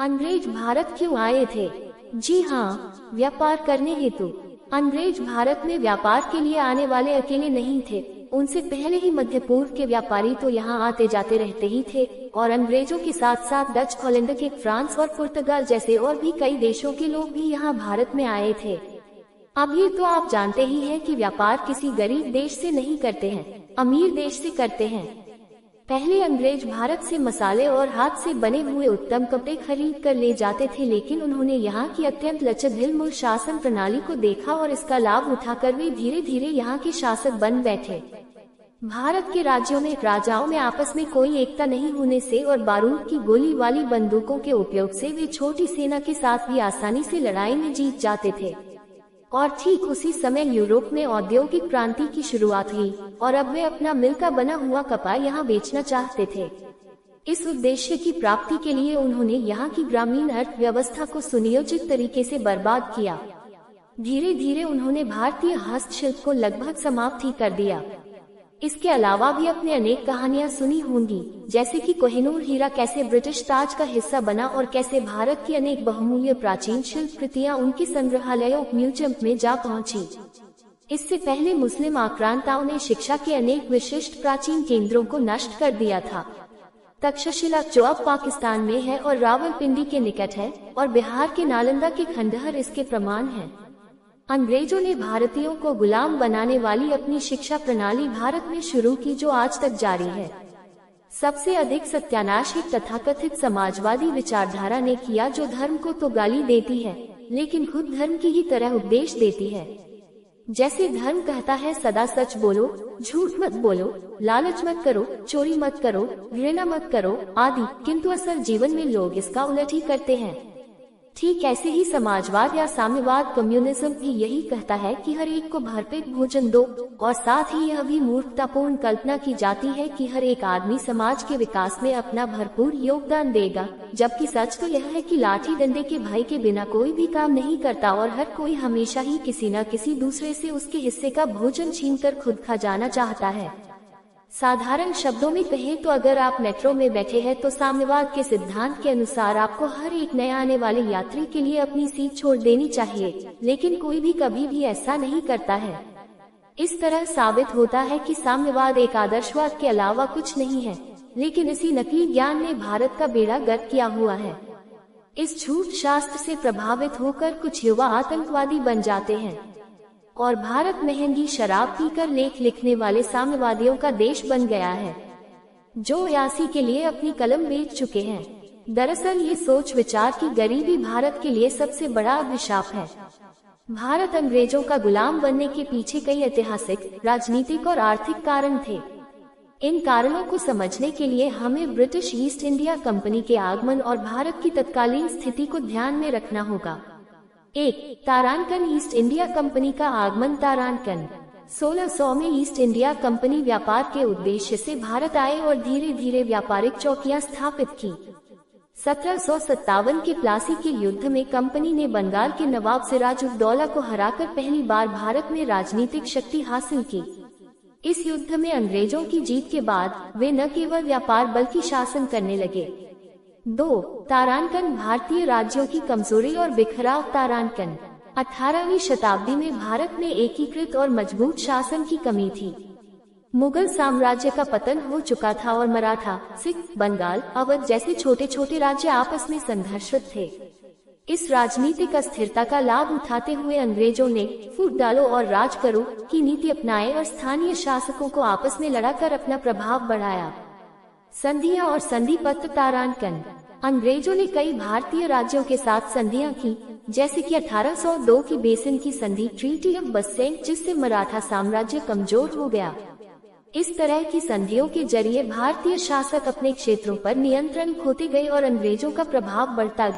अंग्रेज भारत क्यों आए थे? जी हाँ, व्यापार करने हेतु। अंग्रेज भारत में व्यापार के लिए आने वाले अकेले नहीं थे। उनसे पहले ही मध्य पूर्व के व्यापारी तो यहाँ आते जाते रहते ही थे, और अंग्रेजों के साथ साथ डच, हॉलैंड के, फ्रांस और पुर्तगाल जैसे और भी कई देशों के लोग भी यहाँ भारत में आए थे। अब ये तो आप जानते ही हैं कि व्यापार किसी गरीब देश से नहीं करते हैं, अमीर देश से करते हैं। पहले अंग्रेज भारत से मसाले और हाथ से बने हुए उत्तम कपड़े खरीद कर ले जाते थे, लेकिन उन्होंने यहाँ की अत्यंत लचीली शासन प्रणाली को देखा और इसका लाभ उठाकर वे धीरे धीरे यहाँ के शासक बन बैठे। भारत के राज्यों में राजाओं में आपस में कोई एकता नहीं होने से और बारूद की गोली वाली बंदूकों के उपयोग से वे छोटी सेना के साथ भी आसानी से लड़ाई में जीत जाते थे। और ठीक उसी समय यूरोप में औद्योगिक क्रांति की शुरुआत हुई और अब वे अपना मिल का बना हुआ कपड़ा यहाँ बेचना चाहते थे। इस उद्देश्य की प्राप्ति के लिए उन्होंने यहाँ की ग्रामीण अर्थव्यवस्था को सुनियोजित तरीके से बर्बाद किया। धीरे धीरे उन्होंने भारतीय हस्तशिल्प को लगभग समाप्त ही कर दिया। इसके अलावा भी अपने अनेक कहानियां सुनी होंगी, जैसे कि कोहिनूर हीरा कैसे ब्रिटिश ताज का हिस्सा बना और कैसे भारत की अनेक बहुमूल्य प्राचीन शिल्प कृतियां उनके संग्रहालयों म्यूजियम में जा पहुंची। इससे पहले मुस्लिम आक्रांताओं ने शिक्षा के अनेक विशिष्ट प्राचीन केंद्रों को नष्ट कर दिया था। तक्षशिला जो अब पाकिस्तान में है और रावलपिंडी के निकट है, और बिहार के नालंदा के खंडहर इसके प्रमाण हैं। अंग्रेजों ने भारतीयों को गुलाम बनाने वाली अपनी शिक्षा प्रणाली भारत में शुरू की, जो आज तक जारी है। सबसे अधिक सत्यानाश एक तथाकथित समाजवादी विचारधारा ने किया, जो धर्म को तो गाली देती है लेकिन खुद धर्म की ही तरह उपदेश देती है। जैसे धर्म कहता है सदा सच बोलो, झूठ मत बोलो, लालच मत करो, चोरी मत करो, घृणा मत करो आदि, किंतु असल जीवन में लोग इसका उलट ही करते हैं। ठीक ऐसे ही समाजवाद या साम्यवाद कम्युनिज्म भी यही कहता है कि हर एक को भरपेट भोजन दो, और साथ ही यह भी मूर्खतापूर्ण कल्पना की जाती है कि हर एक आदमी समाज के विकास में अपना भरपूर योगदान देगा, जबकि सच तो यह है कि लाठी डंडे के भय के बिना कोई भी काम नहीं करता और हर कोई हमेशा ही किसी न किसी दूसरे से उसके हिस्से का भोजन छीनकर खुद खा जाना चाहता है। साधारण शब्दों में कहें तो अगर आप मेट्रो में बैठे हैं तो साम्यवाद के सिद्धांत के अनुसार आपको हर एक नए आने वाले यात्री के लिए अपनी सीट छोड़ देनी चाहिए, लेकिन कोई भी कभी भी ऐसा नहीं करता है। इस तरह साबित होता है कि साम्यवाद एक आदर्शवाद के अलावा कुछ नहीं है, लेकिन इसी नकली ज्ञान ने भारत का बेड़ा गर्क किया हुआ है। इस झूठ शास्त्र से प्रभावित होकर कुछ युवा आतंकवादी बन जाते हैं और भारत महंगी शराब पीकर लेख लिखने वाले साम्यवादियों का देश बन गया है, जो अयासी के लिए अपनी कलम बेच चुके हैं। दरअसल ये सोच विचार की गरीबी भारत के लिए सबसे बड़ा अभिशाप है। भारत अंग्रेजों का गुलाम बनने के पीछे कई ऐतिहासिक, राजनीतिक और आर्थिक कारण थे। इन कारणों को समझने के लिए हमें ब्रिटिश ईस्ट इंडिया कंपनी के आगमन और भारत की तत्कालीन स्थिति को ध्यान में रखना होगा। 1. तारानकन ईस्ट इंडिया कंपनी का आगमन। तारानकन 1600 में ईस्ट इंडिया कंपनी व्यापार के उद्देश्य से भारत आए और धीरे धीरे व्यापारिक चौकियां स्थापित की। 1757 के प्लासी के युद्ध में कंपनी ने बंगाल के नवाब सिराजुद्दौला को हराकर पहली बार भारत में राजनीतिक शक्ति हासिल की। इस युद्ध में अंग्रेजों की जीत के बाद वे न केवल व्यापार बल्कि शासन करने लगे। 2. तारानकन भारतीय राज्यों की कमजोरी और बिखराव। तारानकन 18वीं शताब्दी में भारत में एकीकृत और मजबूत शासन की कमी थी। मुगल साम्राज्य का पतन हो चुका था और मराठा, सिख, बंगाल, अवध जैसे छोटे छोटे राज्य आपस में संघर्षरत थे। इस राजनीतिक अस्थिरता का लाभ उठाते हुए अंग्रेजों ने फूट डालो और राज करो की नीति अपनाए और स्थानीय शासकों को आपस में लड़ाकर अपना प्रभाव बढ़ाया। संधियां और संधि पत्र। तारानकन अंग्रेजों ने कई भारतीय राज्यों के साथ संधियां की, जैसे कि 1802 की बेसिन की संधि, ट्रीटी ऑफ बसेंट, जिससे मराठा साम्राज्य कमजोर हो गया। इस तरह की संधियों के जरिए भारतीय शासक अपने क्षेत्रों पर नियंत्रण खोते गए और अंग्रेजों का प्रभाव बढ़ता गया।